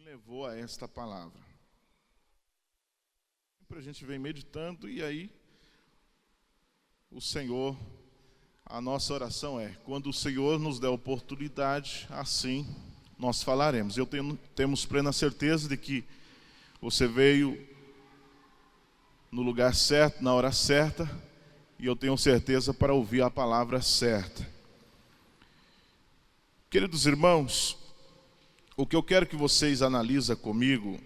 levou a esta palavra. Sempre a gente vem meditando e aí o Senhor, a nossa oração é, quando o Senhor nos der oportunidade, assim nós falaremos. Temos plena certeza de que você veio no lugar certo, na hora certa, e eu tenho certeza para ouvir a palavra certa. Queridos irmãos, o que eu quero que vocês analisem comigo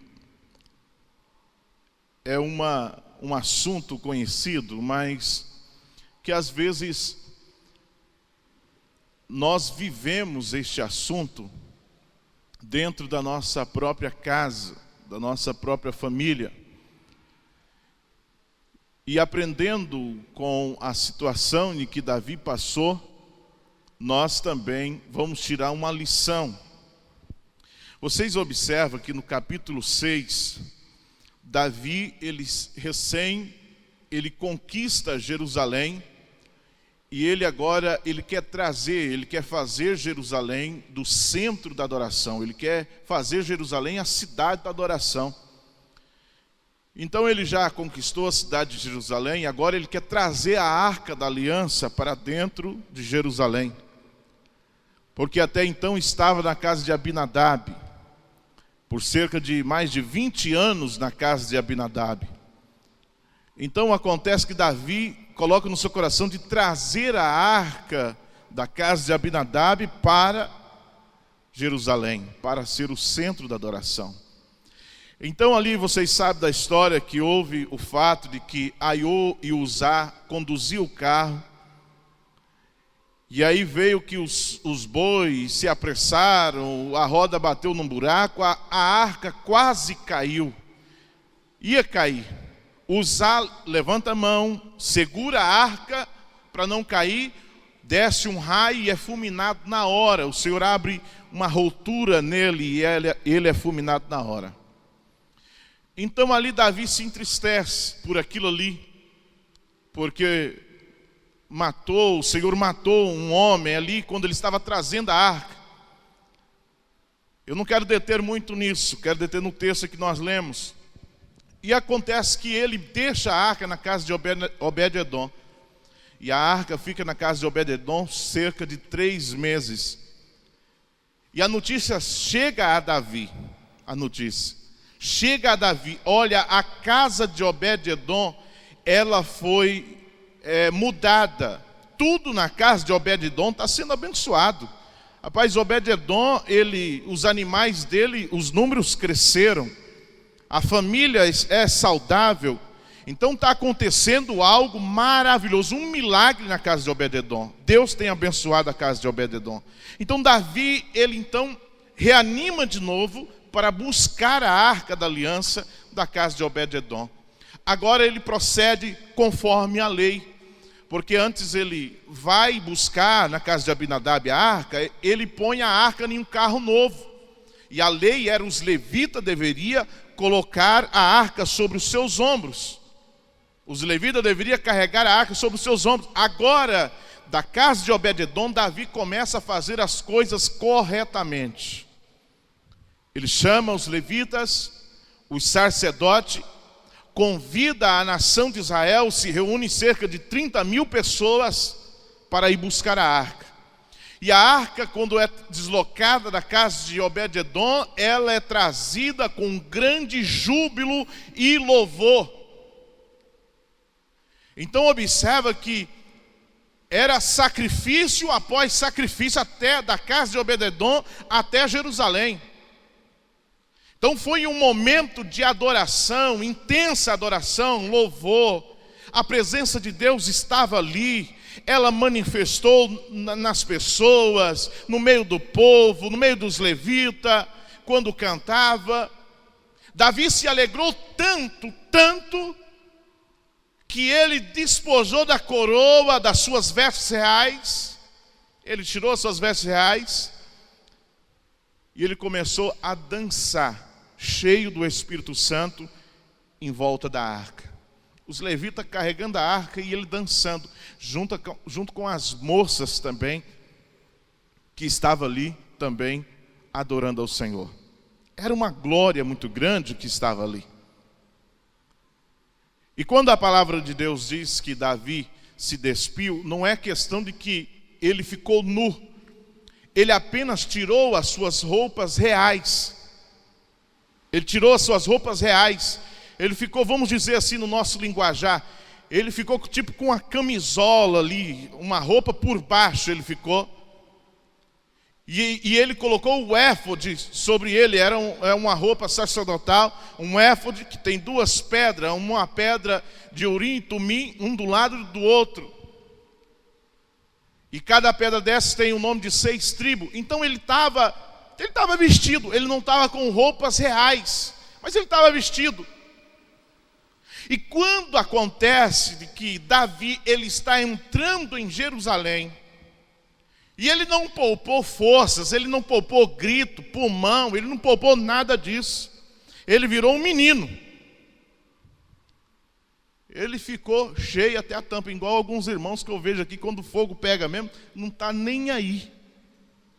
é um assunto conhecido, mas que às vezes nós vivemos este assunto dentro da nossa própria casa, da nossa própria família. E aprendendo com a situação em que Davi passou, nós também vamos tirar uma lição. Vocês observam que no capítulo 6, Davi, ele conquista Jerusalém, e ele quer fazer Jerusalém do centro da adoração, ele quer fazer Jerusalém a cidade da adoração. Então ele já conquistou a cidade de Jerusalém, agora ele quer trazer a Arca da Aliança para dentro de Jerusalém, porque até então estava na casa de Abinadab, por cerca de mais de 20 anos na casa de Abinadab. Então acontece que Davi coloca no seu coração de trazer a arca da casa de Abinadab para Jerusalém, para ser o centro da adoração. Então ali vocês sabem da história que houve o fato de que Aiô e Uzá conduziam o carro, e aí veio que os bois se apressaram, a roda bateu num buraco, a arca quase caiu, ia cair. Uzá levanta a mão, segura a arca para não cair, desce um raio e é fulminado na hora. O Senhor abre uma rotura nele e ele é fulminado na hora. Então ali Davi se entristece por aquilo ali, porque o Senhor matou um homem ali quando ele estava trazendo a arca. Eu não quero deter muito nisso, quero deter no texto que nós lemos. E acontece que ele deixa a arca na casa de Obed-edom. E a arca fica na casa de Obed-edom cerca de 3 meses. E a notícia chega a Davi. Chega a Davi. Olha, a casa de Obed-edom, ela foi mudada. Tudo na casa de Obed-edom está sendo abençoado. Rapaz, Obed-edom, os animais dele, os números cresceram. A família é saudável. Então está acontecendo algo maravilhoso, um milagre na casa de Obed-edom. Deus tem abençoado a casa de Obed-edom. Então Davi, ele então reanima de novo para buscar a arca da aliança da casa de Obed-edom. Agora ele procede conforme a lei, porque antes ele vai buscar na casa de Abinadab a arca, ele põe a arca em um carro novo. E a lei era, os levitas deveriam colocar a arca sobre os seus ombros. Os levitas deveriam carregar a arca sobre os seus ombros. Agora, da casa de Obed-edom, Davi começa a fazer as coisas corretamente. Ele chama os levitas, os sacerdotes, convida a nação de Israel, se reúne cerca de 30.000 pessoas para ir buscar a arca. E a arca, quando é deslocada da casa de Obed-edom, ela é trazida com grande júbilo e louvor. Então observa que era sacrifício após sacrifício, até da casa de Obed-edom até Jerusalém. Então foi um momento de adoração, intensa adoração, louvor. A presença de Deus estava ali. Ela manifestou nas pessoas, no meio do povo, no meio dos levitas, quando cantava. Davi se alegrou tanto, que ele despojou da coroa, das suas vestes reais. Ele tirou as suas vestes reais e ele começou a dançar, cheio do Espírito Santo, em volta da arca. Os levitas carregando a arca e ele dançando, junto com as moças também, que estavam ali também adorando ao Senhor. Era uma glória muito grande que estava ali. E quando a palavra de Deus diz que Davi se despiu, não é questão de que ele ficou nu. Ele apenas tirou as suas roupas reais. Ele tirou as suas roupas reais. Ele ficou, vamos dizer assim no nosso linguajar, ele ficou tipo com uma camisola ali, uma roupa por baixo ele ficou. E ele colocou o éfode sobre ele, era uma roupa sacerdotal, um éfode que tem duas pedras, uma pedra de urim e tumim, um do lado e do outro. E cada pedra dessas tem o nome de 6 tribos. Então ele estava vestido, ele não estava com roupas reais, mas ele estava vestido. E quando acontece de que Davi ele está entrando em Jerusalém, e ele não poupou forças, ele não poupou grito, pulmão, ele não poupou nada disso. Ele virou um menino. Ele ficou cheio até a tampa, igual alguns irmãos que eu vejo aqui, quando o fogo pega mesmo, não está nem aí.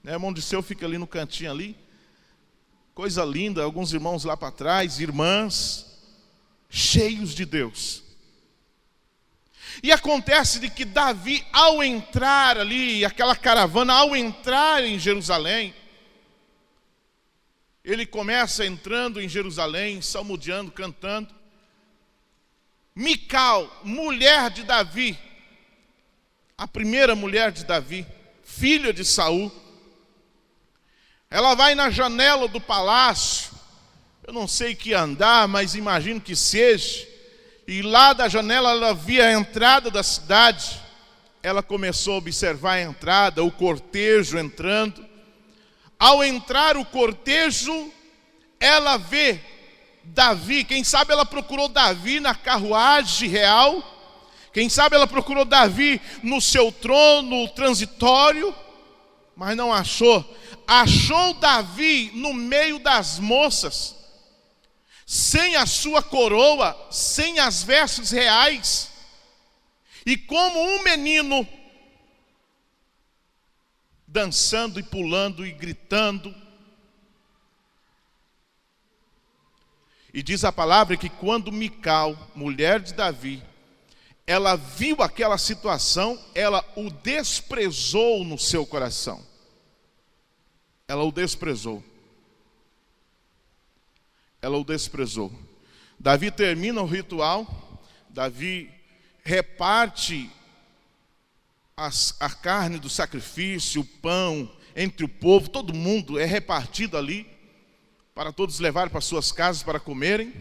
O irmão de seu fica ali no cantinho ali. Coisa linda, alguns irmãos lá para trás, irmãs, cheios de Deus. E acontece de que Davi, ao entrar ali, aquela caravana, ao entrar em Jerusalém, ele começa entrando em Jerusalém, salmodiando, cantando. Mical, mulher de Davi, a primeira mulher de Davi, filha de Saul, ela vai na janela do palácio, eu não sei que andar, mas imagino que seja, e lá da janela ela via a entrada da cidade. Ela começou a observar a entrada, o cortejo entrando. Ao entrar o cortejo, ela vê Davi. Quem sabe ela procurou Davi na carruagem real. Quem sabe ela procurou Davi no seu trono transitório, mas não achou. Achou Davi no meio das moças, sem a sua coroa, sem as vestes reais, e como um menino, dançando e pulando e gritando. E diz a palavra que quando Mical, mulher de Davi, ela viu aquela situação, ela o desprezou no seu coração. Ela o desprezou. Ela o desprezou. Davi termina o ritual. Davi reparte a carne do sacrifício, o pão, entre o povo. Todo mundo é repartido ali, para todos levarem para suas casas para comerem,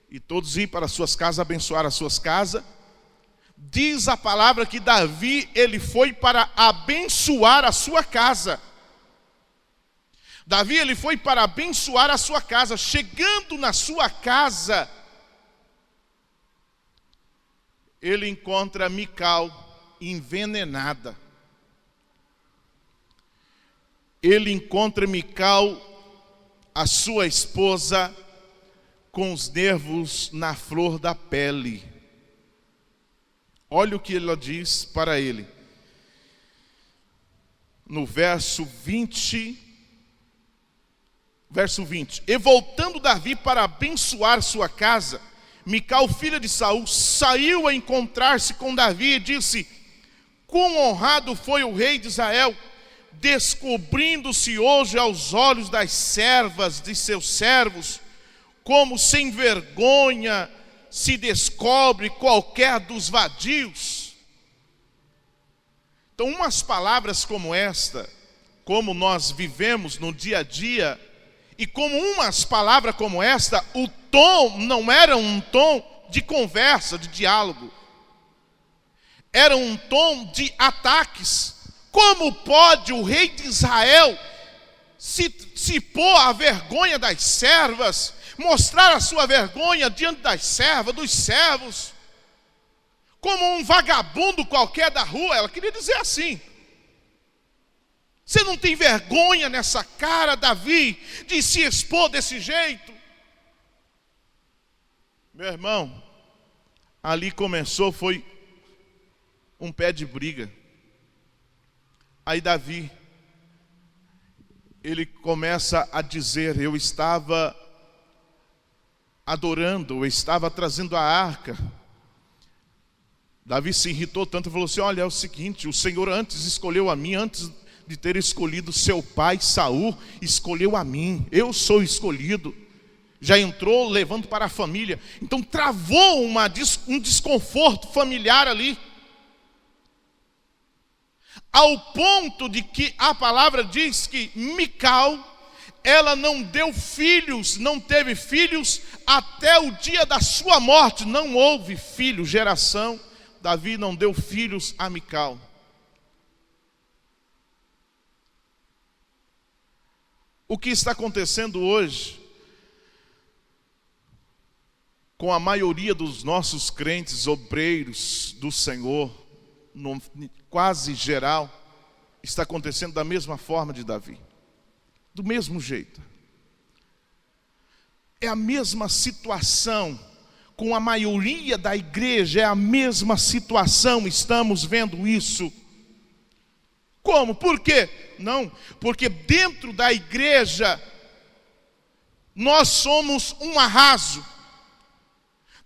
e todos ir para suas casas, abençoar as suas casas. Diz a palavra que Davi, ele foi para abençoar a sua casa. Davi, ele foi para abençoar a sua casa. Chegando na sua casa, ele encontra Mical envenenada. Ele encontra Mical, a sua esposa, com os nervos na flor da pele. Olha o que ela diz para ele. No verso 20... Verso 20. E voltando Davi para abençoar sua casa, Mical, filha de Saul, saiu a encontrar-se com Davi e disse: quão honrado foi o rei de Israel, descobrindo-se hoje aos olhos das servas de seus servos, como sem vergonha se descobre qualquer dos vadios. Então, umas palavras como esta, como nós vivemos no dia a dia, e como umas palavras como esta, o tom não era um tom de conversa, de diálogo. Era um tom de ataques. Como pode o rei de Israel se pôr à vergonha das servas, mostrar a sua vergonha diante das servas, dos servos, como um vagabundo qualquer da rua? Ela queria dizer assim. Você não tem vergonha nessa cara, Davi, de se expor desse jeito? Meu irmão, ali começou, foi um pé de briga. Aí Davi, ele começa a dizer: eu estava adorando, eu estava trazendo a arca. Davi se irritou tanto e falou assim: olha, é o seguinte, o Senhor antes escolheu a mim, antes de ter escolhido seu pai Saul, escolheu a mim, eu sou escolhido. Já entrou levando para a família. Então travou um desconforto familiar ali, ao ponto de que a palavra diz que Mical, ela não deu filhos, não teve filhos até o dia da sua morte. Não houve filho, geração. Davi não deu filhos a Mical. O que está acontecendo hoje com a maioria dos nossos crentes, obreiros do Senhor, no quase geral, está acontecendo da mesma forma de Davi, do mesmo jeito. É a mesma situação com a maioria da igreja, é a mesma situação, estamos vendo isso. Como? Por quê? Não, porque dentro da igreja nós somos um arraso.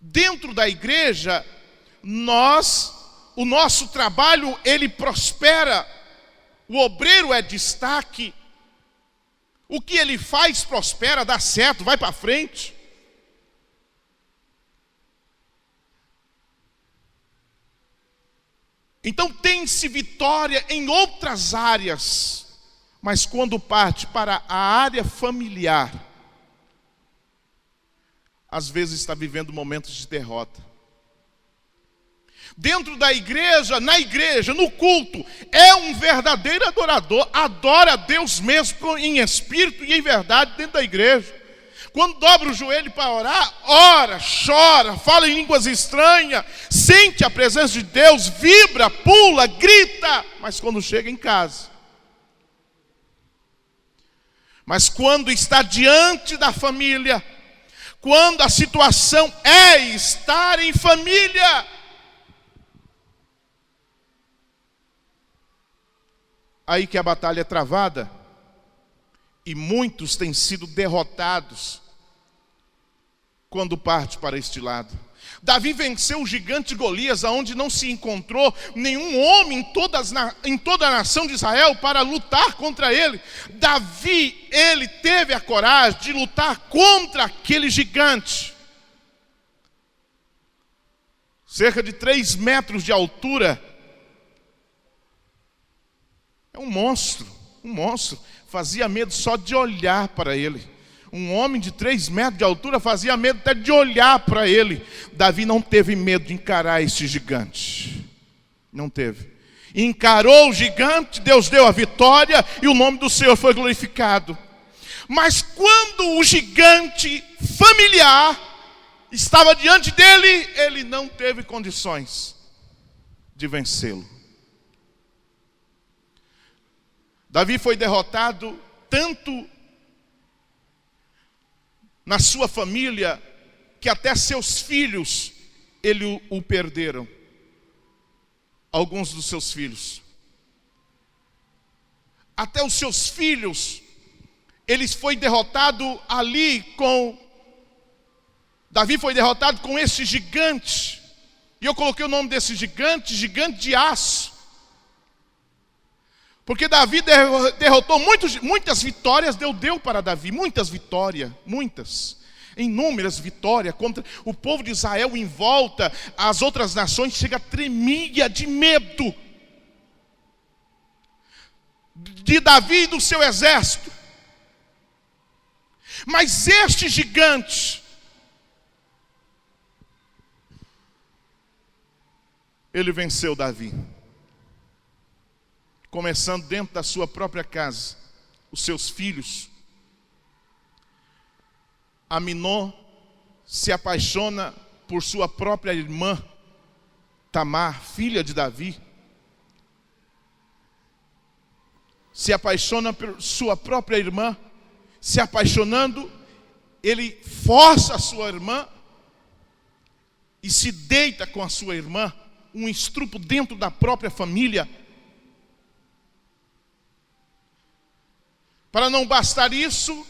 Dentro da igreja, o nosso trabalho, ele prospera. O obreiro é destaque. O que ele faz prospera, dá certo, vai para frente. Então tem-se vitória em outras áreas, mas quando parte para a área familiar, às vezes está vivendo momentos de derrota. Dentro da igreja, na igreja, no culto, é um verdadeiro adorador, adora a Deus mesmo em espírito e em verdade dentro da igreja. Quando dobra o joelho para orar, ora, chora, fala em línguas estranhas, sente a presença de Deus, vibra, pula, grita, mas quando chega em casa, mas quando está diante da família, quando a situação é estar em família, aí que a batalha é travada, e muitos têm sido derrotados quando parte para este lado. Davi venceu o gigante Golias, aonde não se encontrou nenhum homem em toda a nação de Israel para lutar contra ele. Davi, ele teve a coragem de lutar contra aquele gigante. Cerca de 3 metros de altura. É um monstro, fazia medo só de olhar para ele. Um homem de 3 metros de altura fazia medo até de olhar para ele. Davi não teve medo de encarar esse gigante. Não teve. Encarou o gigante, Deus deu a vitória e o nome do Senhor foi glorificado. Mas quando o gigante familiar estava diante dele, ele não teve condições de vencê-lo. Davi foi derrotado tanto na sua família, que até seus filhos ele o perderam. Alguns dos seus filhos. Até os seus filhos, eles foi derrotado ali com... Davi foi derrotado com esse gigante. E eu coloquei o nome desse gigante, gigante de aço. Porque Davi derrotou muitas vitórias, Deus deu para Davi, muitas vitórias, inúmeras vitórias contra o povo de Israel em volta, as outras nações tremia de medo de Davi e do seu exército. Mas este gigante, ele venceu Davi. Começando dentro da sua própria casa, os seus filhos. Aminon se apaixona por sua própria irmã, Tamar, filha de Davi. Se apaixona por sua própria irmã, se apaixonando, ele força a sua irmã e se deita com a sua irmã, um estupro dentro da própria família. Para não bastar isso,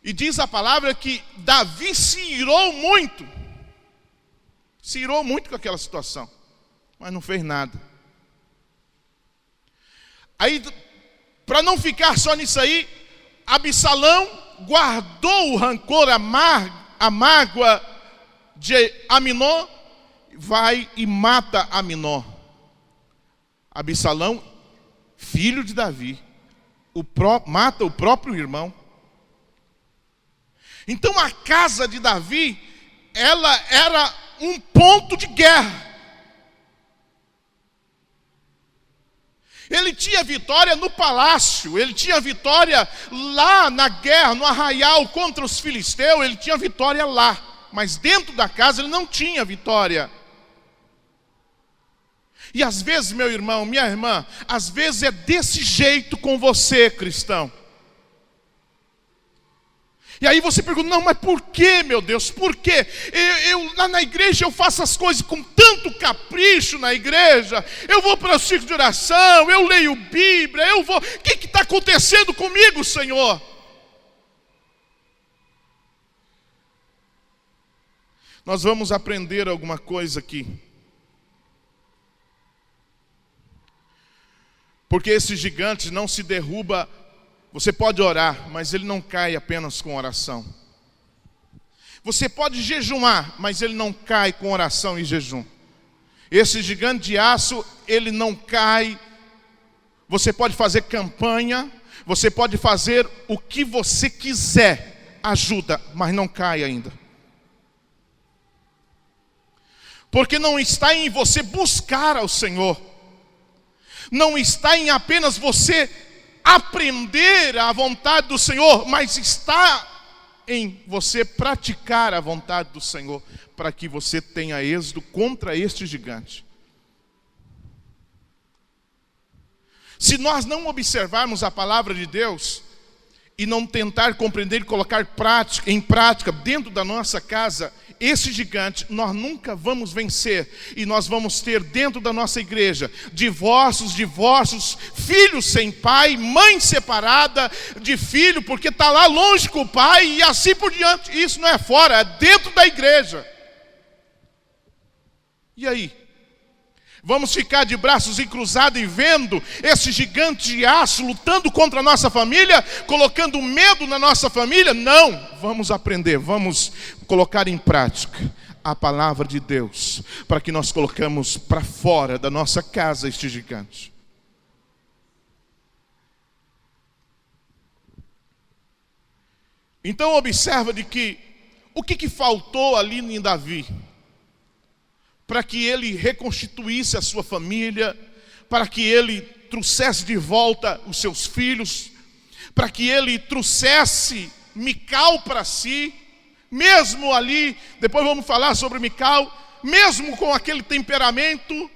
e diz a palavra que Davi se irou muito. Se irou muito com aquela situação, mas não fez nada. Aí, para não ficar só nisso aí, Absalão guardou o rancor, a mágoa de Aminon, vai e mata Aminon. Absalão, filho de Davi, mata o próprio irmão. Então a casa de Davi, ela era um ponto de guerra. Ele tinha vitória no palácio, ele tinha vitória lá na guerra, no arraial contra os filisteus, ele tinha vitória lá. Mas dentro da casa ele não tinha vitória. E às vezes, meu irmão, minha irmã, às vezes é desse jeito com você, cristão. E aí você pergunta, não, mas por que, meu Deus, por quê? Eu lá na igreja eu faço as coisas com tanto capricho na igreja, eu vou para o círculo de oração, eu leio Bíblia, eu vou... O que está acontecendo comigo, Senhor? Nós vamos aprender alguma coisa aqui. Porque esse gigante não se derruba. Você pode orar, mas ele não cai apenas com oração. Você pode jejuar, mas ele não cai com oração e jejum. Esse gigante de aço, ele não cai. Você pode fazer campanha, você pode fazer o que você quiser, ajuda, mas não cai ainda. Porque não está em você buscar ao Senhor. Não está em apenas você aprender a vontade do Senhor, mas está em você praticar a vontade do Senhor, para que você tenha êxito contra este gigante. Se nós não observarmos a palavra de Deus e não tentar compreender e colocar em prática dentro da nossa casa, esse gigante nós nunca vamos vencer. E nós vamos ter dentro da nossa igreja divórcios, filhos sem pai, mãe separada de filho, porque está lá longe com o pai e assim por diante. Isso não é fora, é dentro da igreja. E aí? Vamos ficar de braços cruzados e vendo esse gigante de aço lutando contra a nossa família, colocando medo na nossa família? Não, vamos aprender, vamos colocar em prática a palavra de Deus, para que nós colocamos para fora da nossa casa este gigante. Então observa de que o que faltou ali em Davi, para que ele reconstituísse a sua família, para que ele trouxesse de volta os seus filhos, para que ele trouxesse Mical para si, mesmo ali, depois vamos falar sobre Mical, mesmo com aquele temperamento.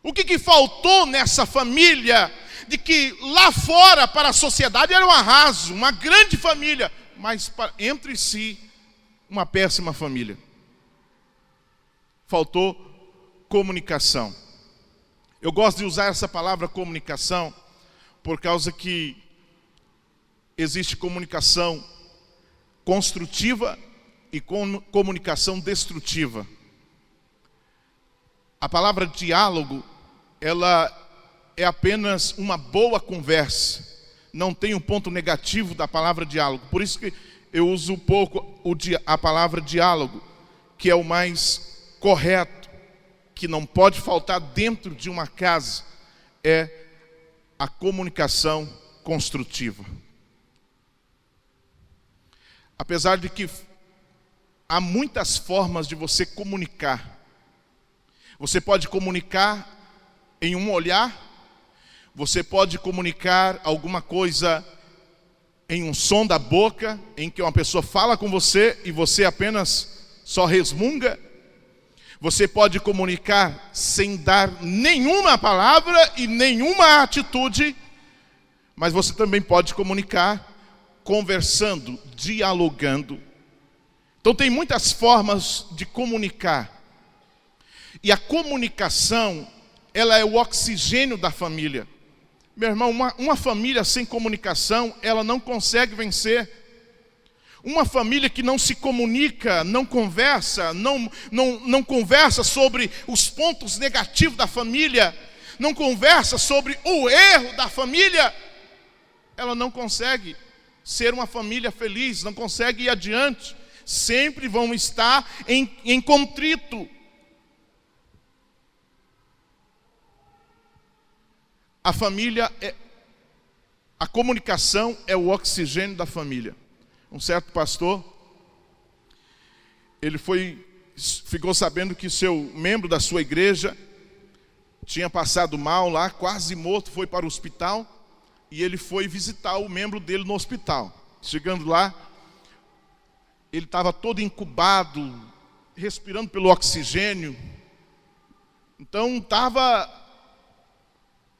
O que faltou nessa família, de que lá fora para a sociedade era um arraso, uma grande família, mas entre si, uma péssima família. Faltou comunicação. Eu gosto de usar essa palavra comunicação, por causa que existe comunicação construtiva e comunicação destrutiva. A palavra diálogo, ela é apenas uma boa conversa. Não tem um ponto negativo da palavra diálogo. Por isso que eu uso um pouco a palavra diálogo, que é o mais correto, que não pode faltar dentro de uma casa, é a comunicação construtiva. Apesar de que há muitas formas de você comunicar. Você pode comunicar em um olhar, você pode comunicar alguma coisa em um som da boca, em que uma pessoa fala com você e você apenas só resmunga. Você pode comunicar sem dar nenhuma palavra e nenhuma atitude, mas você também pode comunicar conversando, dialogando. Então tem muitas formas de comunicar. E a comunicação, ela é o oxigênio da família. Meu irmão, uma família sem comunicação, ela não consegue vencer. Uma família que não se comunica, não conversa, não conversa sobre os pontos negativos da família, não conversa sobre o erro da família, ela não consegue ser uma família feliz, não consegue ir adiante. Sempre vão estar em contrito. A comunicação é o oxigênio da família. Um certo pastor, ele ficou sabendo que seu membro da sua igreja tinha passado mal lá, quase morto, foi para o hospital, e ele foi visitar o membro dele no hospital. Chegando lá, ele estava todo incubado, respirando pelo oxigênio. Então estava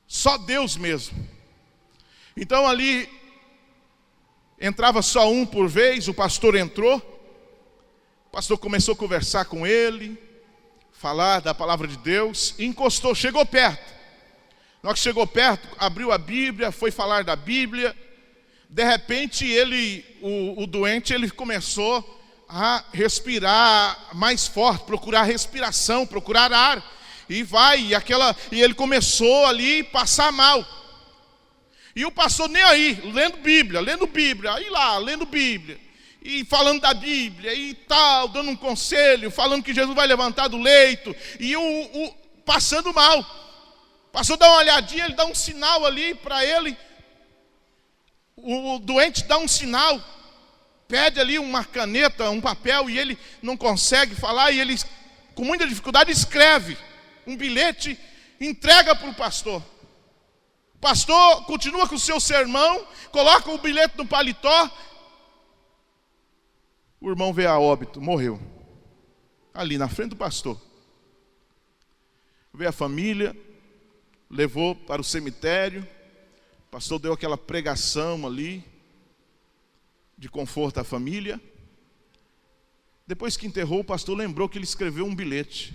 só Deus mesmo. Então ali entrava só um por vez, o pastor entrou. O pastor começou a conversar com ele, falar da palavra de Deus, e encostou, chegou perto. Na hora que chegou perto, abriu a Bíblia, foi falar da Bíblia. De repente o doente, ele começou a respirar mais forte, procurar respiração, procurar ar. E ele começou ali a passar mal. E o pastor nem aí, lendo Bíblia, aí lá, lendo Bíblia. E falando da Bíblia e tal, dando um conselho, falando que Jesus vai levantar do leito. E passando mal. O pastor dá uma olhadinha, ele dá um sinal ali para ele. O doente dá um sinal, pede ali uma caneta, um papel, e ele não consegue falar, e ele, com muita dificuldade, escreve um bilhete, entrega para o pastor. O pastor continua com o seu sermão, coloca o bilhete no paletó. O irmão veio a óbito, morreu. Ali na frente do pastor. Veio a família, levou para o cemitério. O pastor deu aquela pregação ali, de conforto à família. Depois que enterrou, o pastor lembrou que ele escreveu um bilhete.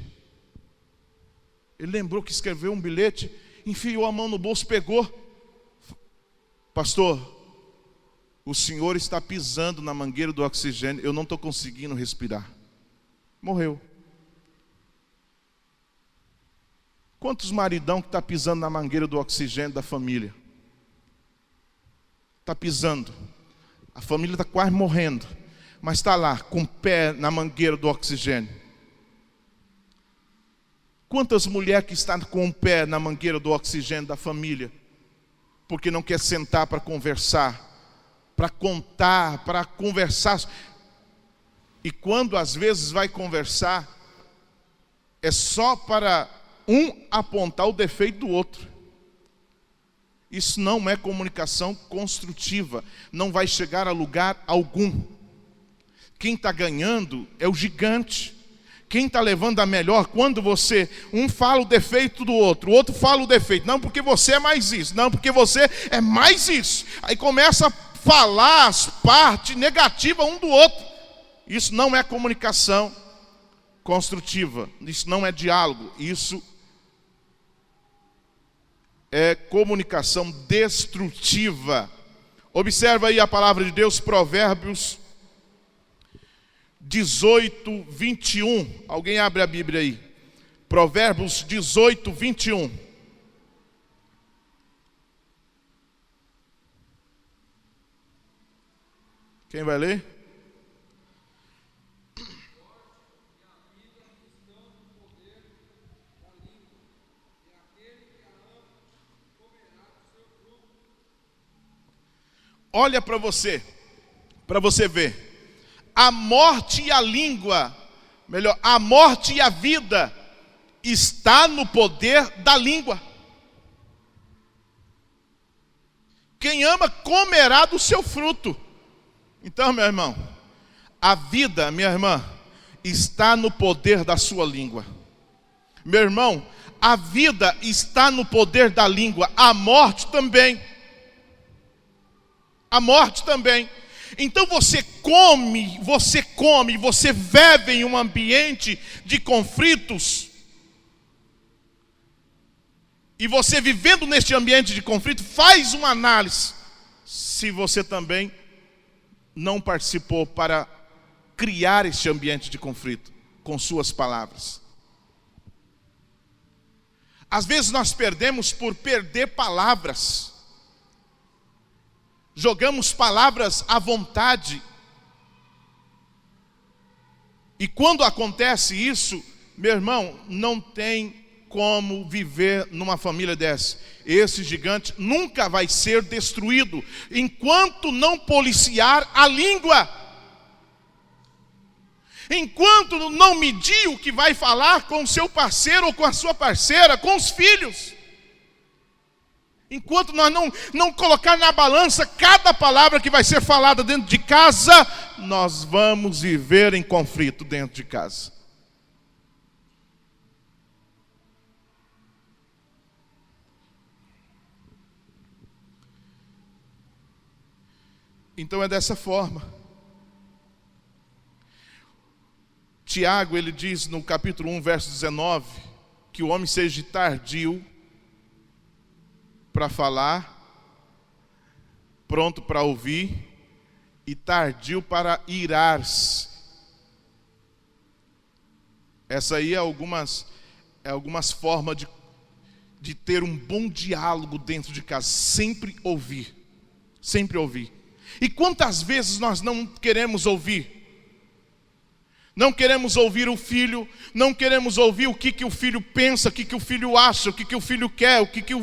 Ele lembrou que escreveu um bilhete, enfiou a mão no bolso, pegou. Pastor, o senhor está pisando na mangueira do oxigênio, eu não estou conseguindo respirar. Morreu. Quantos maridão que está pisando na mangueira do oxigênio da família? Está pisando. A família está quase morrendo, mas está lá, com o pé na mangueira do oxigênio. Quantas mulheres que estão com o pé na mangueira do oxigênio da família, porque não quer sentar para conversar, para contar, para conversar. E quando às vezes vai conversar, é só para um apontar o defeito do outro. Isso não é comunicação construtiva, não vai chegar a lugar algum. Quem está ganhando é o gigante. Quem está levando a melhor, quando um fala o defeito do outro, o outro fala o defeito. Não, porque você é mais isso. Não, porque você é mais isso. Aí começa a falar as partes negativas um do outro. Isso não é comunicação construtiva. Isso não é diálogo. Isso é comunicação destrutiva. Observa aí a palavra de Deus, Provérbios 18, 21. Alguém abre a Bíblia aí. Provérbios 18, 21. Quem vai ler? Olha para você ver. A morte e a língua, melhor, a morte e a vida está no poder da língua. Quem ama comerá do seu fruto. Então, meu irmão, a vida, minha irmã, está no poder da sua língua. Meu irmão, a vida está no poder da língua, a morte também. A morte também. Então você vive em um ambiente de conflitos. e você vivendo neste ambiente de conflito, faz uma análise se você também não participou para criar este ambiente de conflito com suas palavras. Às vezes nós perdemos por perder palavras. Jogamos palavras à vontade. E quando acontece isso, meu irmão, não tem como viver numa família dessa. Esse gigante nunca vai ser destruído enquanto não policiar a língua. Enquanto não medir o que vai falar com o seu parceiro ou com a sua parceira, com os filhos. Enquanto nós não colocar na balança cada palavra que vai ser falada dentro de casa, nós vamos viver em conflito dentro de casa. Então é dessa forma. Tiago, ele diz no capítulo 1, verso 19, que o homem seja tardio para falar, pronto para ouvir e tardio para irar-se. Essa aí é algumas formas de ter um bom diálogo dentro de casa. Sempre ouvir. Sempre ouvir. E quantas vezes nós não queremos ouvir? Não queremos ouvir o filho, não queremos ouvir o que o filho pensa, o que o filho acha, o que o filho quer, o que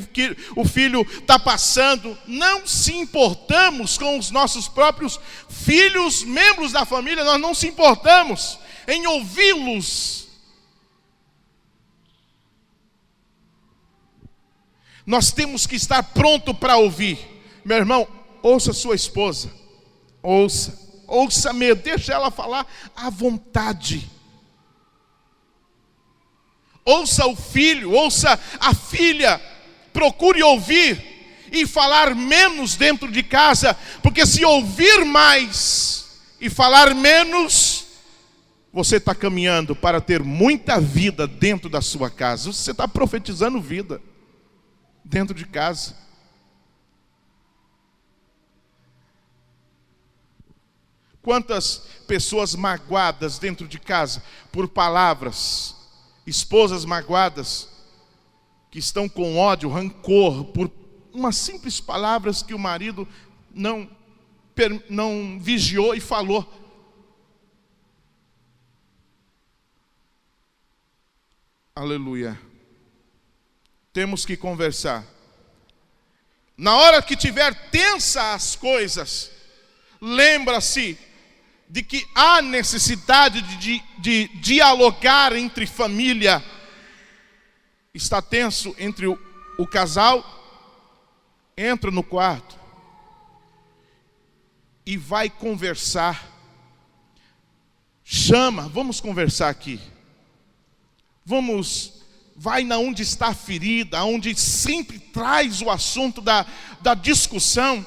o filho está passando. Não se importamos com os nossos próprios filhos, membros da família, nós não se importamos em ouvi-los. Nós temos que estar pronto para ouvir. Meu irmão, ouça sua esposa, ouça mesmo, deixa ela falar à vontade. Ouça o filho, ouça a filha, procure ouvir e falar menos dentro de casa, porque se ouvir mais e falar menos, você está caminhando para ter muita vida dentro da sua casa. Você está profetizando vida dentro de casa. Quantas pessoas magoadas dentro de casa por palavras, esposas magoadas que estão com ódio, rancor por umas simples palavras que o marido não vigiou e falou. Aleluia. Temos que conversar. Na hora que tiver tensa as coisas, lembra-se de que há necessidade de dialogar entre família. Está tenso entre o casal, entra no quarto e vai conversar. Chama, vamos conversar aqui. Vai na onde está a ferida, onde sempre traz o assunto da discussão.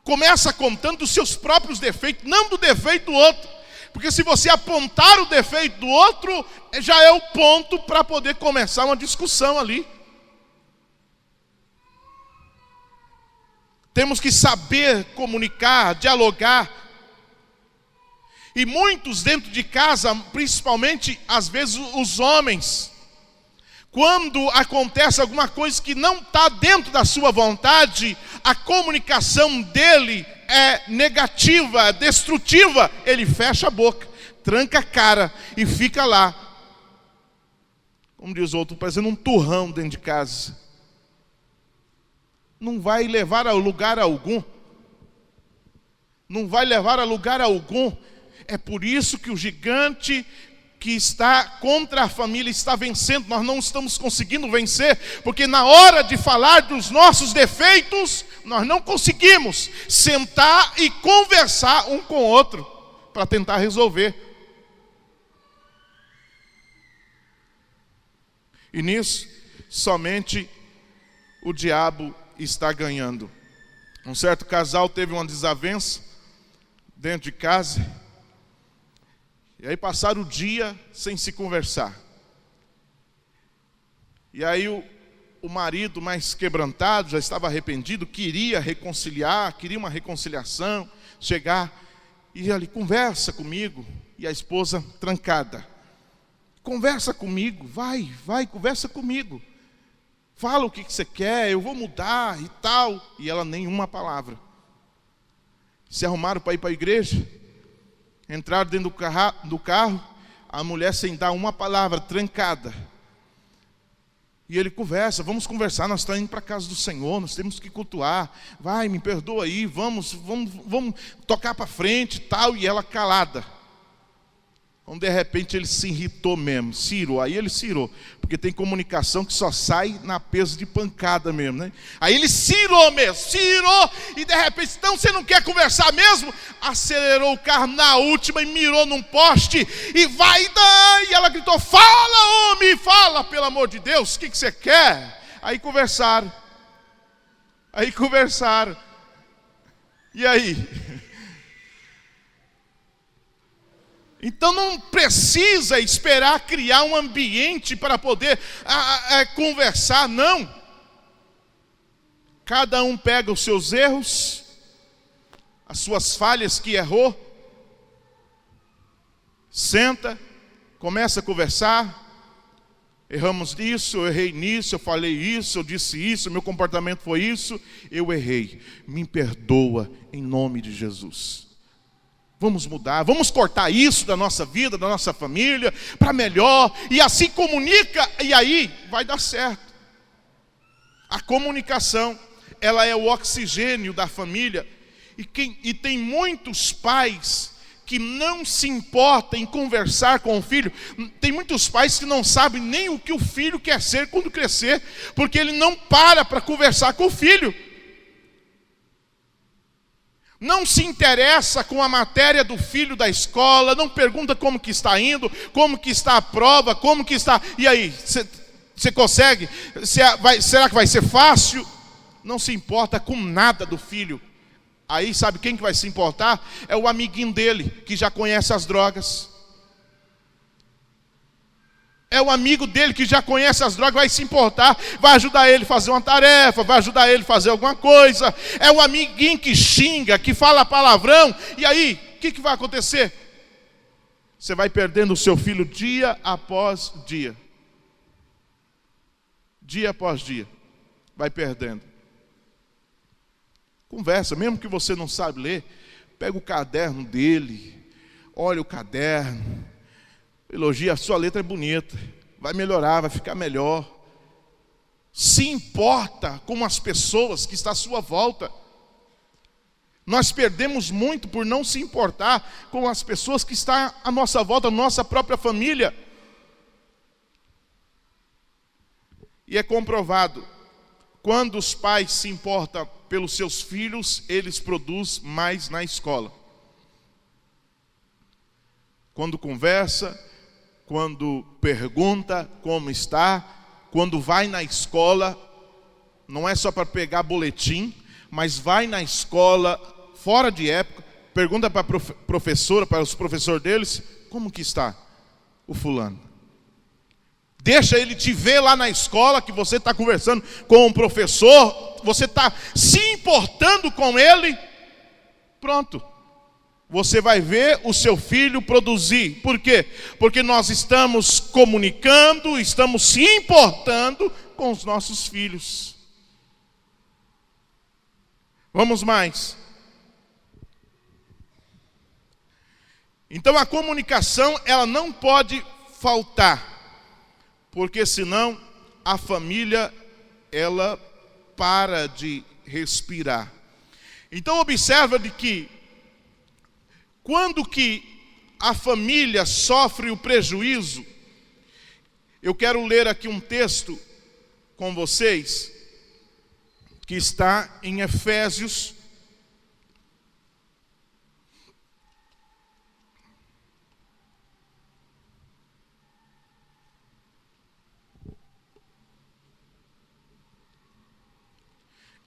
Começa contando dos seus próprios defeitos, não do defeito do outro. Porque se você apontar o defeito do outro, já é o ponto para poder começar uma discussão ali. Temos que saber comunicar, dialogar. E muitos dentro de casa, principalmente às vezes os homens, quando acontece alguma coisa que não está dentro da sua vontade, a comunicação dele é negativa, destrutiva. Ele fecha a boca, tranca a cara e fica lá, como diz o outro, parecendo um turrão dentro de casa. Não vai levar a lugar algum. Não vai levar a lugar algum. É por isso que o gigante que está contra a família está vencendo. Nós não estamos conseguindo vencer, porque na hora de falar dos nossos defeitos, nós não conseguimos sentar e conversar um com o outro para tentar resolver. E nisso, somente o diabo está ganhando. Um certo casal teve uma desavença dentro de casa. E aí passaram o dia sem se conversar. E aí o o marido mais quebrantado, já estava arrependido, queria reconciliar, queria uma reconciliação, chegar e ali, conversa comigo. E a esposa trancada. Conversa comigo, vai, conversa comigo. Fala o que você quer, eu vou mudar e tal. E ela nenhuma palavra. Se arrumaram para ir para a igreja, entraram dentro do carro, a mulher sem dar uma palavra, trancada. E ele conversa, vamos conversar, nós estamos indo para a casa do Senhor, nós temos que cultuar. Vai, me perdoa aí, vamos tocar para frente e tal. E ela calada. Então, de repente, ele se irritou mesmo, cirou. Aí ele cirou, porque tem comunicação que só sai na peso de pancada mesmo, né? Aí ele cirou mesmo, e de repente, então você não quer conversar mesmo? Acelerou o carro na última e mirou num poste, e vai daí. E ela gritou, fala homem, fala, pelo amor de Deus, o que você quer? Aí conversaram, e aí? Então não precisa esperar criar um ambiente para poder conversar, não. Cada um pega os seus erros, as suas falhas que errou, senta, começa a conversar. Erramos nisso, eu errei nisso, eu falei isso, eu disse isso, meu comportamento foi isso, eu errei. Me perdoa em nome de Jesus. Vamos mudar, vamos cortar isso da nossa vida, da nossa família, para melhor. E assim comunica, e aí vai dar certo. A comunicação, ela é o oxigênio da família. E tem muitos pais que não se importam em conversar com o filho. Tem muitos pais que não sabem nem o que o filho quer ser quando crescer, porque ele não para conversar com o filho. Não se interessa com a matéria do filho da escola, não pergunta como que está indo, como que está a prova, como que está... E aí, você consegue? Será que vai ser fácil? Não se importa com nada do filho. Aí sabe quem que vai se importar? É o amiguinho dele, que já conhece as drogas. É o amigo dele que já conhece as drogas, vai se importar, vai ajudar ele a fazer uma tarefa, vai ajudar ele a fazer alguma coisa. É o amiguinho que xinga, que fala palavrão. E aí, o que vai acontecer? Você vai perdendo o seu filho dia após dia. Dia após dia. Vai perdendo. Conversa, mesmo que você não sabe ler, pega o caderno dele, olha o caderno, elogia, a sua letra é bonita, vai melhorar, vai ficar melhor. Se importa com as pessoas que estão à sua volta. Nós perdemos muito por não se importar com as pessoas que estão à nossa volta, nossa própria família. E é comprovado, quando os pais se importam pelos seus filhos, eles produzem mais na escola. Quando conversa, quando pergunta como está, quando vai na escola, não é só para pegar boletim, mas vai na escola fora de época, pergunta para a professora, para os professores deles, como que está o fulano. Deixa ele te ver lá na escola, que você está conversando com o professor, você está se importando com ele, pronto. Você vai ver o seu filho produzir. Por quê? Porque nós estamos comunicando, estamos se importando com os nossos filhos. Vamos mais. Então a comunicação, ela não pode faltar, porque senão a família, ela para de respirar. Então observa de que quando que a família sofre o prejuízo, eu quero ler aqui um texto com vocês, que está em Efésios,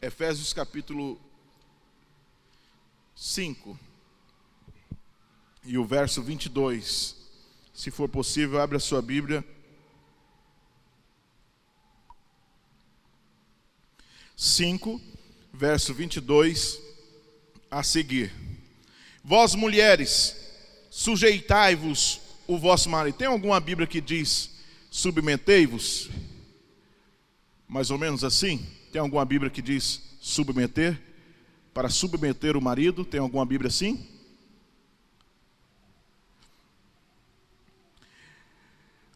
Efésios capítulo 5. E o verso 22, se for possível, abre a sua Bíblia. 5, verso 22 a seguir. Vós mulheres, sujeitai-vos o vosso marido. Tem alguma Bíblia que diz submetei-vos? Mais ou menos assim? Tem alguma Bíblia que diz submeter? Para submeter o marido, tem alguma Bíblia assim?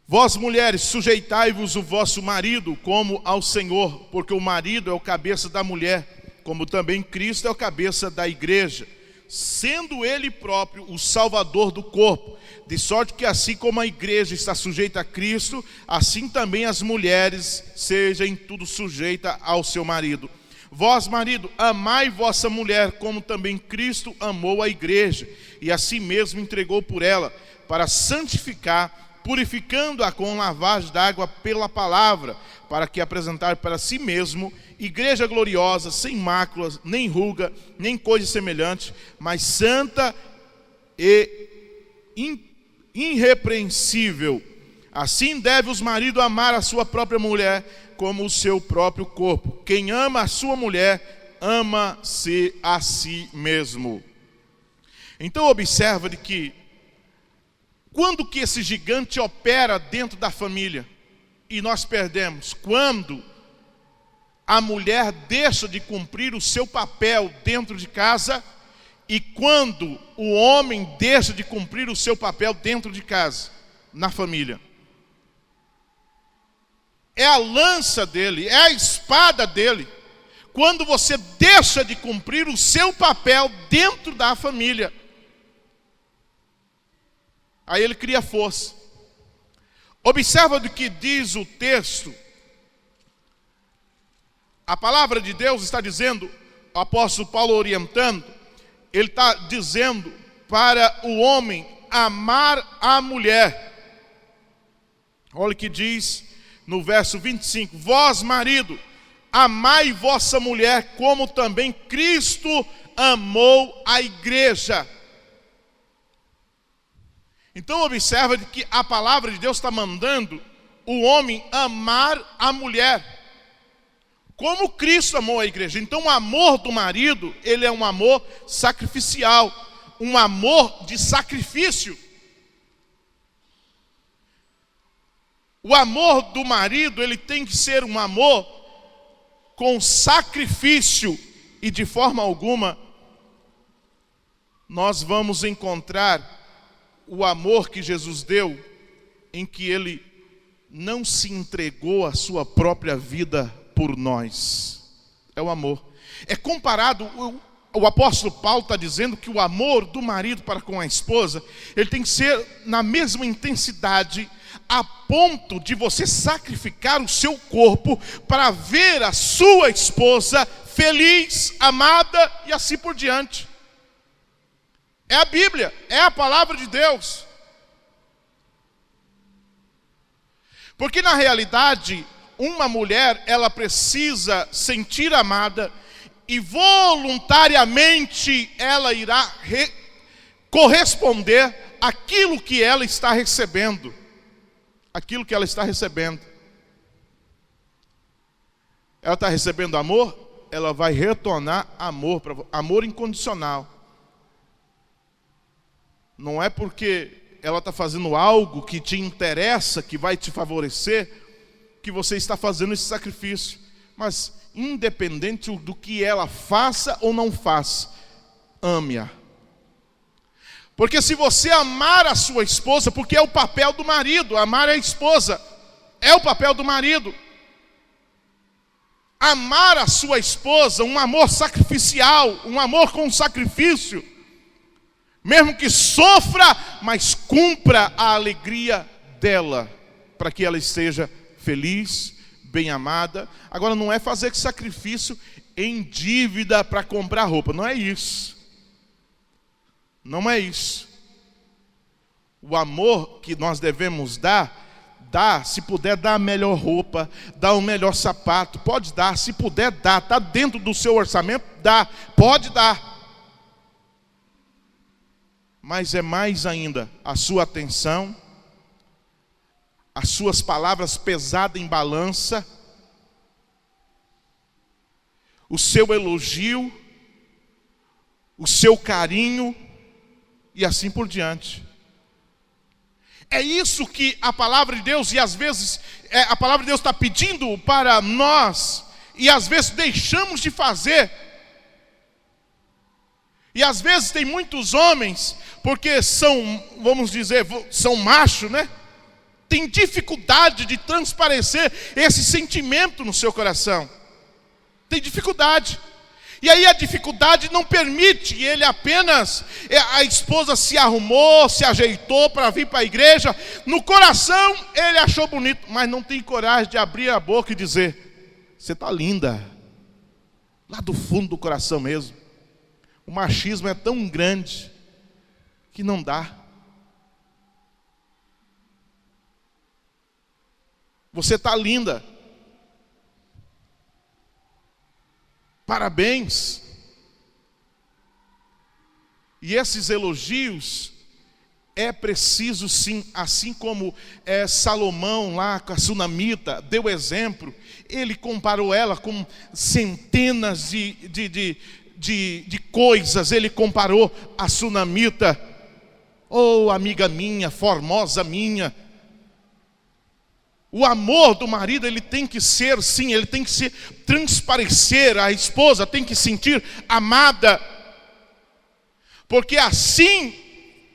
Vós mulheres, sujeitai-vos o vosso marido como ao Senhor, porque o marido é o cabeça da mulher, como também Cristo é o cabeça da igreja, sendo ele próprio o salvador do corpo, de sorte que assim como a igreja está sujeita a Cristo, assim também as mulheres sejam em tudo sujeitas ao seu marido. Vós, marido, amai vossa mulher, como também Cristo amou a igreja, e a si mesmo entregou por ela, para santificar, purificando-a com lavagem d'água pela palavra, para que apresentar para si mesmo igreja gloriosa, sem máculas, nem ruga, nem coisa semelhante, mas santa e irrepreensível. Assim deve os maridos amar a sua própria mulher como o seu próprio corpo. Quem ama a sua mulher, ama-se a si mesmo. Então observa de que quando que esse gigante opera dentro da família e nós perdemos? Quando a mulher deixa de cumprir o seu papel dentro de casa e quando o homem deixa de cumprir o seu papel dentro de casa, na família. É a lança dele, é a espada dele. Quando você deixa de cumprir o seu papel dentro da família, aí ele cria força. Observa do que diz o texto. A palavra de Deus está dizendo, o apóstolo Paulo orientando, ele está dizendo para o homem amar a mulher. Olha o que diz no verso 25. Vós, marido, amai vossa mulher, como também Cristo amou a igreja. Então observa que a palavra de Deus está mandando o homem amar a mulher, como Cristo amou a igreja. Então o amor do marido, ele é um amor sacrificial, um amor de sacrifício. O amor do marido, ele tem que ser um amor com sacrifício, e de forma alguma nós vamos encontrar o amor que Jesus deu, em que ele não se entregou a sua própria vida por nós. É o amor. É comparado, o apóstolo Paulo está dizendo que o amor do marido para com a esposa, ele tem que ser na mesma intensidade, a ponto de você sacrificar o seu corpo para ver a sua esposa feliz, amada e assim por diante. É a Bíblia, é a palavra de Deus. Porque na realidade, uma mulher, ela precisa sentir amada e voluntariamente ela irá corresponder àquilo que ela está recebendo. Aquilo que ela está recebendo. Ela está recebendo amor, ela vai retornar amor, amor incondicional. Não é porque ela está fazendo algo que te interessa, que vai te favorecer, que você está fazendo esse sacrifício. Mas independente do que ela faça ou não faça, ame-a. Porque se você amar a sua esposa, porque é o papel do marido, amar a esposa, é o papel do marido. Amar a sua esposa, um amor sacrificial, um amor com sacrifício, mesmo que sofra, mas cumpra a alegria dela, para que ela esteja feliz, bem amada. Agora não é fazer sacrifício em dívida para comprar roupa, não é isso. Não é isso. O amor que nós devemos dar, se puder dar a melhor roupa, dar o melhor sapato, pode dar, se puder dar, está dentro do seu orçamento, dá, pode dar. Mas é mais ainda a sua atenção, as suas palavras pesadas em balança, o seu elogio, o seu carinho e assim por diante. É isso que a palavra de Deus, e às vezes a palavra de Deus está pedindo para nós, e às vezes deixamos de fazer. E às vezes tem muitos homens, porque são, vamos dizer, são machos, né? Tem dificuldade de transparecer esse sentimento no seu coração. Tem dificuldade. E aí a dificuldade não permite ele apenas, a esposa se arrumou, se ajeitou para vir para a igreja. No coração ele achou bonito, mas não tem coragem de abrir a boca e dizer: você está linda. Lá do fundo do coração mesmo. O machismo é tão grande que não dá. Você está linda. Parabéns. E esses elogios é preciso sim, assim como Salomão lá com a sunamita deu exemplo. Ele comparou ela com centenas de coisas. Ele comparou a sunamita: oh, amiga minha, formosa minha. O amor do marido, ele tem que ser, sim, ele tem que se transparecer. A esposa tem que sentir amada, porque assim,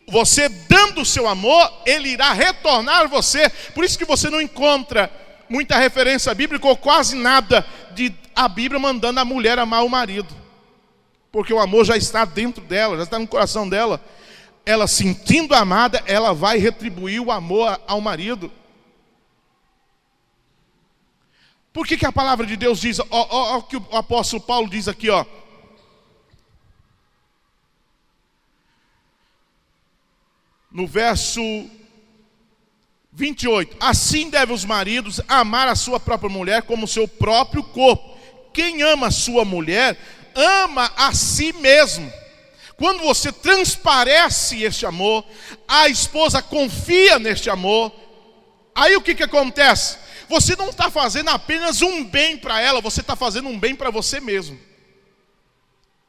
você dando o seu amor, ele irá retornar a você. Por isso que você não encontra muita referência bíblica, ou quase nada, de a Bíblia mandando a mulher amar o marido, porque o amor já está dentro dela, já está no coração dela. Ela sentindo amada, ela vai retribuir o amor ao marido. Por que a palavra de Deus diz, ó, que o apóstolo Paulo diz aqui, ó. No verso 28. Assim devem os maridos amar a sua própria mulher como o seu próprio corpo. Quem ama a sua mulher, ama a si mesmo. Quando você transparece este amor, a esposa confia neste amor, aí o que acontece? Você não está fazendo apenas um bem para ela, você está fazendo um bem para você mesmo.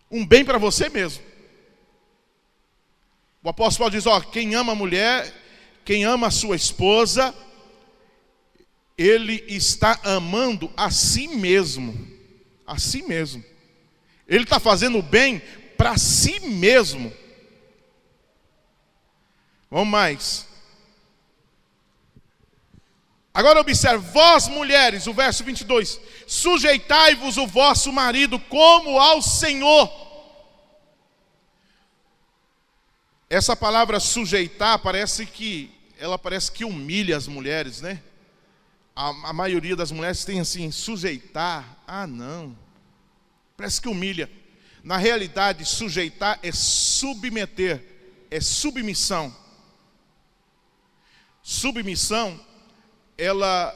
Um bem para você mesmo. O apóstolo Paulo diz, ó, quem ama a mulher, quem ama a sua esposa, ele está amando a si mesmo. A si mesmo. Ele está fazendo o bem para si mesmo. Vamos mais. Agora observe, vós mulheres, o verso 22, sujeitai-vos o vosso marido como ao Senhor. Essa palavra sujeitar parece que humilha as mulheres, né? A maioria das mulheres tem assim, sujeitar, não, parece que humilha. Na realidade, sujeitar é submeter, é submissão. Submissão, ela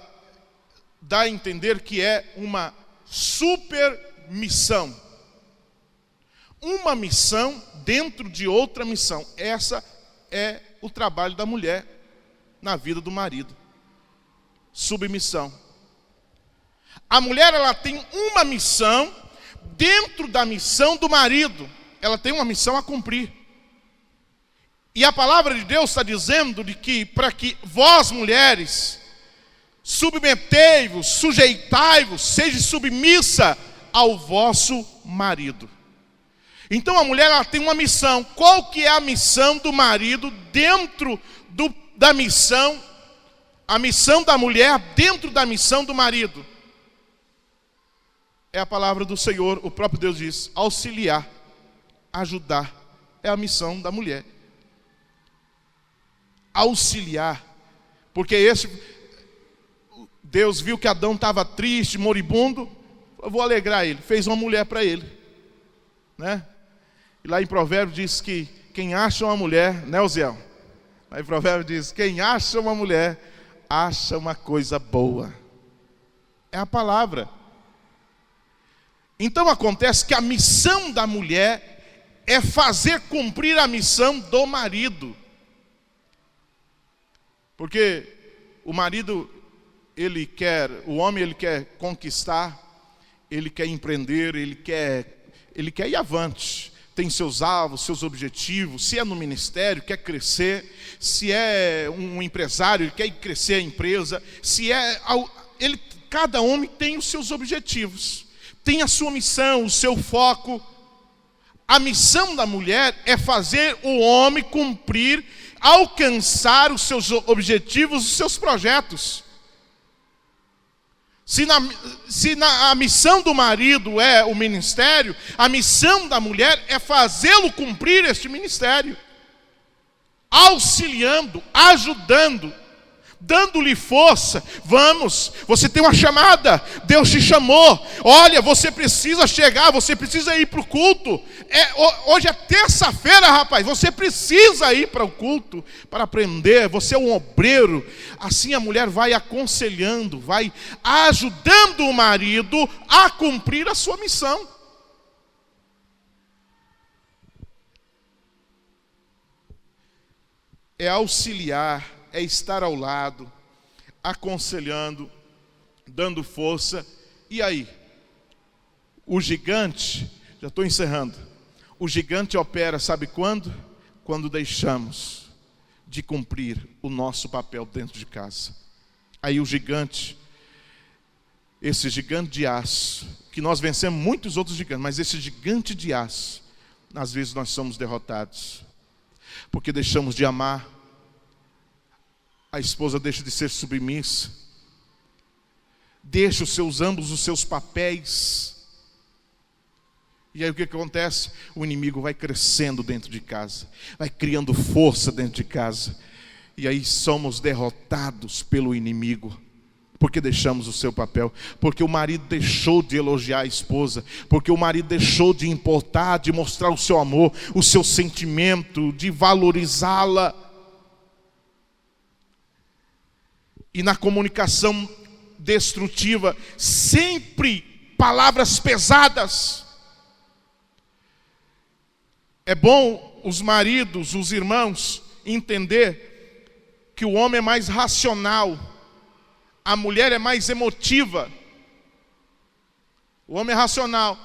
dá a entender que é uma supermissão. Uma missão dentro de outra missão. Essa é o trabalho da mulher na vida do marido. Submissão. A mulher, ela tem uma missão dentro da missão do marido. Ela tem uma missão a cumprir. E a palavra de Deus está dizendo de que para que vós mulheres submetei-vos, sujeitai-vos, seja submissa ao vosso marido. Então a mulher, ela tem uma missão. Qual que é a missão do marido dentro da missão? A missão da mulher dentro da missão do marido. É a palavra do Senhor, o próprio Deus diz, auxiliar, ajudar. É a missão da mulher. Auxiliar. Porque Deus viu que Adão estava triste, moribundo, eu vou alegrar ele, fez uma mulher para ele, né? E lá em Provérbios diz que quem acha uma mulher, né, Oziel? Lá em Provérbios diz, quem acha uma mulher, acha uma coisa boa. É a palavra. Então acontece que a missão da mulher é fazer cumprir a missão do marido. Porque o marido, o homem ele quer conquistar, ele quer empreender, ele quer ir avante, tem seus alvos, seus objetivos. Se é no ministério, quer crescer. Se é um empresário, ele quer crescer a empresa. Cada homem tem os seus objetivos, tem a sua missão, o seu foco. A missão da mulher é fazer o homem cumprir, alcançar os seus objetivos, os seus projetos. Se a missão do marido é o ministério, a missão da mulher é fazê-lo cumprir este ministério, auxiliando, ajudando, dando-lhe força. Vamos, você tem uma chamada, Deus te chamou. Olha, você precisa chegar, você precisa ir para o culto. Hoje é terça-feira, rapaz, você precisa ir para o culto para aprender. Você é um obreiro. Assim a mulher vai aconselhando, vai ajudando o marido a cumprir a sua missão. É auxiliar, é estar ao lado, aconselhando, dando força. E aí? O gigante, já estou encerrando, o gigante opera, sabe quando? Quando deixamos de cumprir o nosso papel dentro de casa. Aí o gigante, esse gigante de aço, que nós vencemos muitos outros gigantes, mas esse gigante de aço, às vezes nós somos derrotados, porque deixamos de amar. A esposa deixa de ser submissa, deixa ambos os seus papéis. E aí o que acontece? O inimigo vai crescendo dentro de casa, vai criando força dentro de casa. E aí somos derrotados pelo inimigo, porque deixamos o seu papel, porque o marido deixou de elogiar a esposa, porque o marido deixou de importar, de mostrar o seu amor, o seu sentimento, de valorizá-la. E na comunicação destrutiva, sempre palavras pesadas. É bom os maridos, os irmãos, entender que o homem é mais racional, a mulher é mais emotiva. O homem é racional,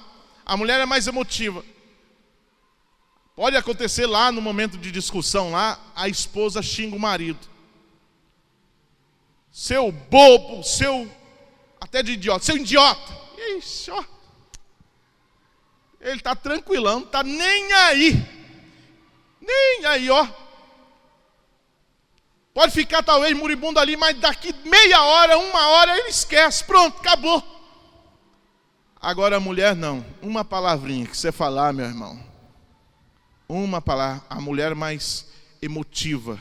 a mulher é mais emotiva. Pode acontecer lá no momento de discussão, lá a esposa xinga o marido. Seu bobo, até de idiota, seu idiota. Ixi, ó. Ele está tranquilão, não está nem aí, ó. Pode ficar talvez moribundo ali, mas daqui meia hora, 1 hora, ele esquece, pronto, acabou. Agora a mulher não, uma palavrinha que você falar, meu irmão, uma palavra, a mulher mais emotiva.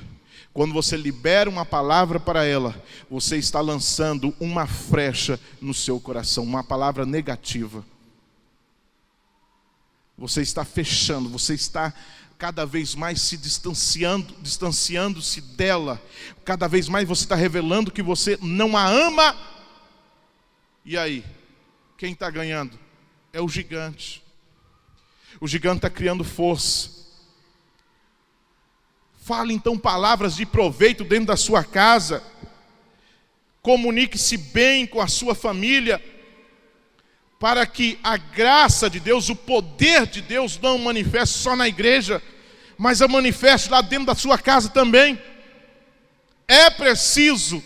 Quando você libera uma palavra para ela, você está lançando uma frecha no seu coração, uma palavra negativa. Você está fechando, você está cada vez mais se distanciando-se dela. Cada vez mais você está revelando que você não a ama. E aí, quem está ganhando? É o gigante. O gigante está criando força. Fale então palavras de proveito dentro da sua casa. Comunique-se bem com a sua família, para que a graça de Deus, o poder de Deus não manifeste só na igreja, mas a manifeste lá dentro da sua casa também. É preciso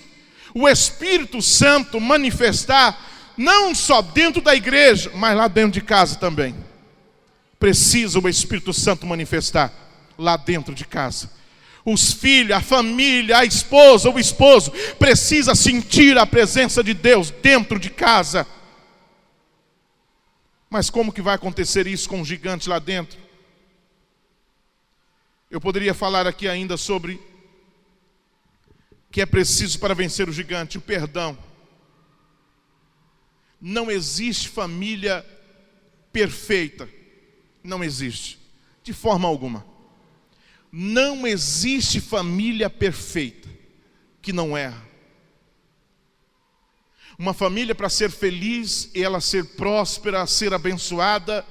o Espírito Santo manifestar, não só dentro da igreja, mas lá dentro de casa também. Precisa o Espírito Santo manifestar lá dentro de casa. Os filhos, a família, a esposa, o esposo precisa sentir a presença de Deus dentro de casa. Mas como que vai acontecer isso com o gigante lá dentro? Eu poderia falar aqui ainda sobre que é preciso para vencer o gigante, o perdão. Não existe família perfeita. Não existe, de forma alguma. Não existe família perfeita que não erra. Uma família, para ser feliz, ela ser próspera, ser abençoada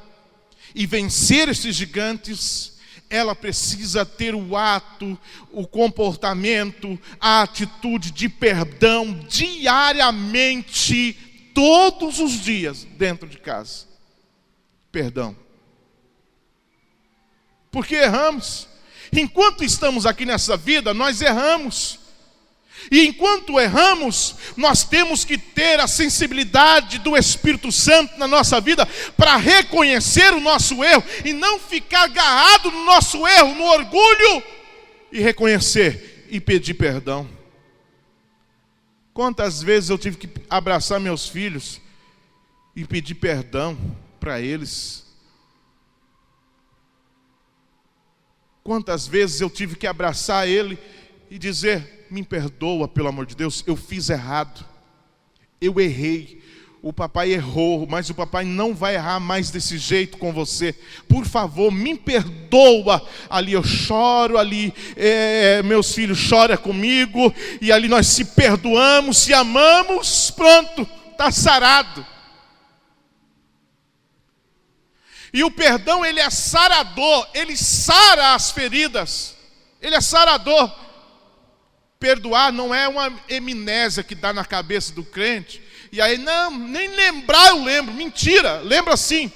e vencer esses gigantes, ela precisa ter o ato, o comportamento, a atitude de perdão diariamente, todos os dias dentro de casa. Perdão. Porque erramos. Enquanto estamos aqui nessa vida, nós erramos. E enquanto erramos, nós temos que ter a sensibilidade do Espírito Santo na nossa vida para reconhecer o nosso erro e não ficar agarrado no nosso erro, no orgulho, e reconhecer e pedir perdão. Quantas vezes eu tive que abraçar meus filhos e pedir perdão para eles? Quantas vezes eu tive que abraçar ele e dizer: me perdoa, pelo amor de Deus, eu fiz errado, eu errei, o papai errou, mas o papai não vai errar mais desse jeito com você, por favor, me perdoa. Ali eu choro, ali meus filhos choram comigo, e ali nós se perdoamos, se amamos, pronto, está sarado. E o perdão, ele é sarador, ele sara as feridas, ele é sarador. Perdoar não é uma amnésia que dá na cabeça do crente, e aí, não, nem lembrar eu lembro. Mentira, lembra sim.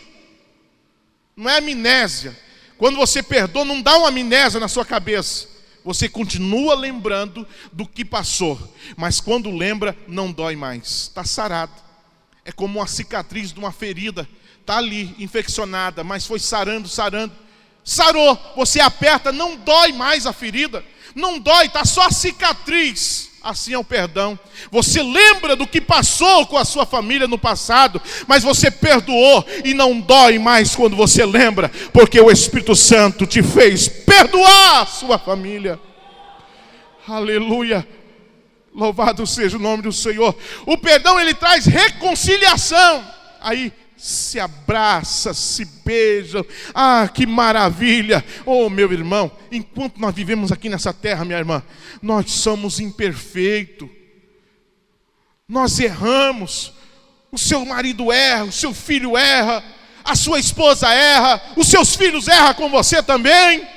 Não é amnésia. Quando você perdoa, não dá uma amnésia na sua cabeça. Você continua lembrando do que passou, mas quando lembra, não dói mais. Está sarado. É como uma cicatriz de uma ferida. Está ali, infeccionada, mas foi sarando. Sarou, você aperta, não dói mais a ferida. Não dói, está só a cicatriz. Assim é o perdão. Você lembra do que passou com a sua família no passado, mas você perdoou e não dói mais quando você lembra, porque o Espírito Santo te fez perdoar a sua família. Aleluia. Louvado seja o nome do Senhor. O perdão, ele traz reconciliação. Aí se abraça, se beijam. Ah, que maravilha. Oh, meu irmão, enquanto nós vivemos aqui nessa terra, minha irmã, nós somos imperfeitos, nós erramos. O seu marido erra, o seu filho erra, a sua esposa erra, os seus filhos erram com você também.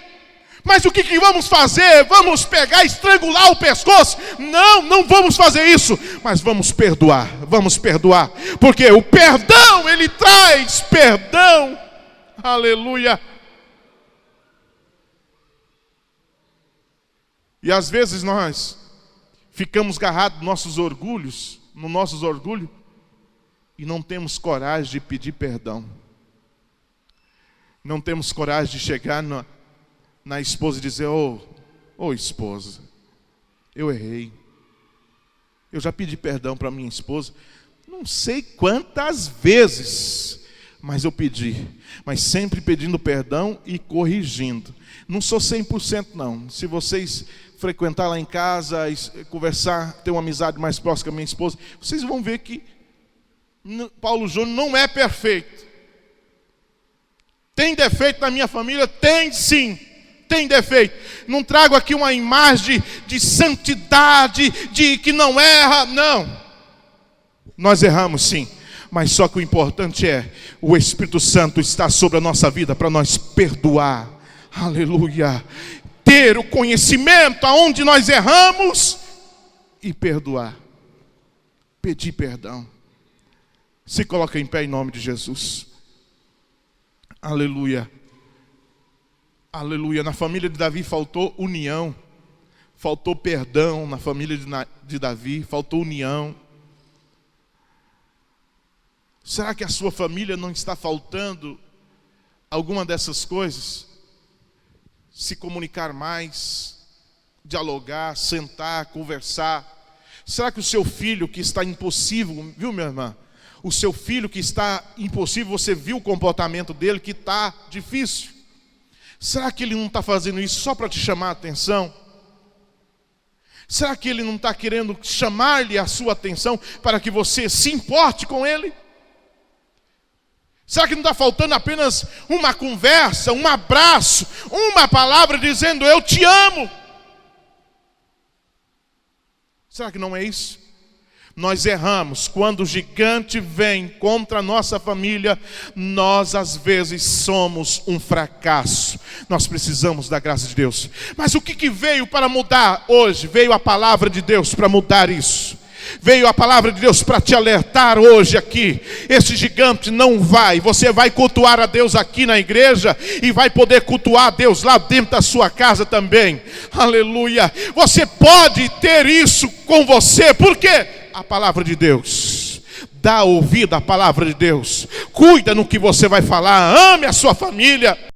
Mas o que vamos fazer? Vamos pegar e estrangular o pescoço? Não, não vamos fazer isso. Mas vamos perdoar, porque o perdão, ele traz perdão. Aleluia. E às vezes nós ficamos agarrados nos nossos orgulhos, e não temos coragem de pedir perdão. Não temos coragem de chegar na esposa e dizer: ô esposa, eu errei. Eu já pedi perdão para minha esposa, não sei quantas vezes, mas eu pedi. Mas sempre pedindo perdão e corrigindo. Não sou 100% não. Se vocês frequentar lá em casa, conversar, ter uma amizade mais próxima com a minha esposa, vocês vão ver que Paulo Júnior não é perfeito. Tem defeito na minha família? Tem sim. Tem defeito. Não trago aqui uma imagem de santidade, de que não erra, não. Nós erramos sim, mas só que o importante é o Espírito Santo está sobre a nossa vida para nós perdoar. Aleluia. Ter o conhecimento aonde nós erramos e perdoar. Pedir perdão. Se coloca em pé em nome de Jesus. Aleluia. Aleluia. Na família de Davi faltou união, faltou perdão. Na família de Davi faltou união. Será que a sua família não está faltando alguma dessas coisas? Se comunicar mais, dialogar, sentar, conversar. Será que o seu filho que está impossível, viu, minha irmã? O seu filho que está impossível, você viu o comportamento dele que está difícil. Será que ele não está fazendo isso só para te chamar a atenção? Será que ele não está querendo chamar-lhe a sua atenção para que você se importe com ele? Será que não está faltando apenas uma conversa, um abraço, uma palavra dizendo eu te amo? Será que não é isso? Nós erramos quando o gigante vem contra a nossa família. Nós às vezes somos um fracasso. Nós precisamos da graça de Deus. Mas o que veio para mudar hoje? Veio a palavra de Deus para mudar isso. Veio a palavra de Deus para te alertar hoje aqui. Esse gigante não vai. Você vai cultuar a Deus aqui na igreja e vai poder cultuar a Deus lá dentro da sua casa também. Aleluia. Você pode ter isso com você. Por quê? A palavra de Deus. Dá ouvido à palavra de Deus. Cuida no que você vai falar. Ame a sua família.